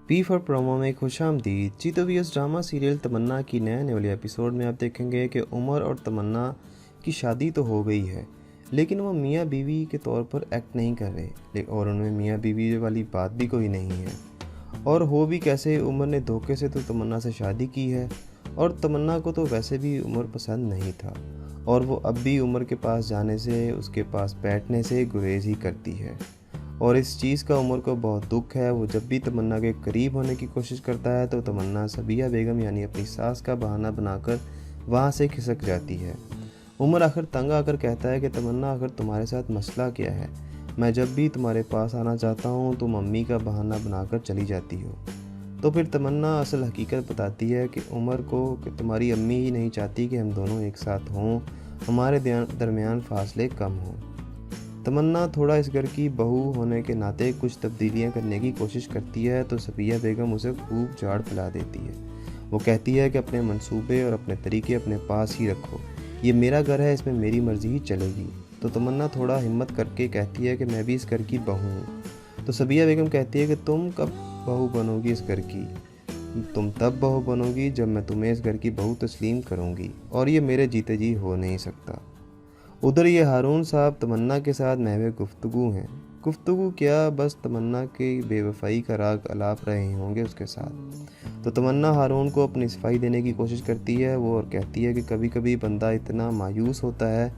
P for promo में खुशामदीद। जी तो we drama serial तमन्ना की नए आने वाले एपिसोड में आप देखेंगे कि उमर और तमन्ना की शादी तो हो गई है, लेकिन वो मियाँ बीवी के तौर पर एक्ट नहीं कर रहे और उनमें मियाँ बीवी वाली बात भी कोई नहीं है। और हो भी कैसे, उमर ने धोखे से तो तमन्ना से शादी की है और तमन्ना को तो वैसे भी उमर पसंद नहीं था और वो अब भी उमर के पास जाने से, उसके पास बैठने से गुरेज ही करती है। और इस चीज़ का उमर को बहुत दुख है। वो जब भी तमन्ना के करीब होने की कोशिश करता है तो तमन्ना सबिया बेगम यानी अपनी सास का बहाना बनाकर वहाँ से खिसक जाती है। उमर आखिर तंग आकर कहता है कि तमन्ना, आखिर तुम्हारे साथ मसला क्या है? मैं जब भी तुम्हारे पास आना चाहता हूँ तो मम्मी का बहाना बनाकर चली जाती हो। तो फिर तमन्ना असल हकीकत बताती है कि उमर को कि तुम्हारी अम्मी ही नहीं चाहती कि हम दोनों एक साथ हों, हमारे दरमियान फासले कम हों। तमन्ना थोड़ा इस घर की बहू होने के नाते कुछ तब्दीलियां करने की कोशिश करती है तो सबिया बेगम उसे खूब झाड़ फैला देती है। वो कहती है कि अपने मंसूबे और अपने तरीके अपने पास ही रखो, ये मेरा घर है, इसमें मेरी मर्ज़ी ही चलेगी। तो तमन्ना थोड़ा हिम्मत करके कहती है कि मैं भी इस घर की बहू हूँ। तो सबिया बेगम कहती है कि तुम कब बहू बनोगी इस घर की? तुम तब बहू बनोगी जब मैं तुम्हें इस घर की बहू तस्लीम करूँगी, और ये मेरे जीते जी हो नहीं सकता। उधर ये हारून साहब तमन्ना के साथ महवे गुफ्तगू हैं। गुफ्तगू क्या, बस तमन्ना की बेवफाई का राग अलाप रहे होंगे उसके साथ। तो तमन्ना हारून को अपनी सफाई देने की कोशिश करती है वो, और कहती है कि कभी कभी बंदा इतना मायूस होता है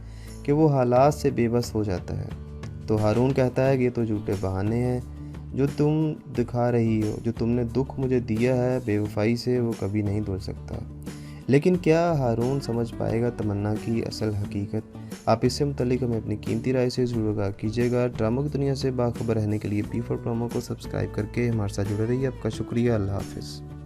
कि वो हालात से बेबस हो जाता है। तो हारून कहता है कि ये तो झूठे बहाने हैं जो तुम दिखा रही हो, जो तुमने दुख मुझे दिया है बेवफाई से वो कभी नहीं धुल सकता। लेकिन क्या हारून समझ पाएगा तमन्ना की असल हकीकत? आप इससे मुतल्लिक हमें अपनी कीमती राय से ज़रूर आगाह कीजिएगा। ड्रामा की दुनिया से बाखबर रहने के लिए पी फॉर प्रोमो को सब्सक्राइब करके हमारे साथ जुड़े रहिए। आपका शुक्रिया। अल्लाह हाफ़िज़।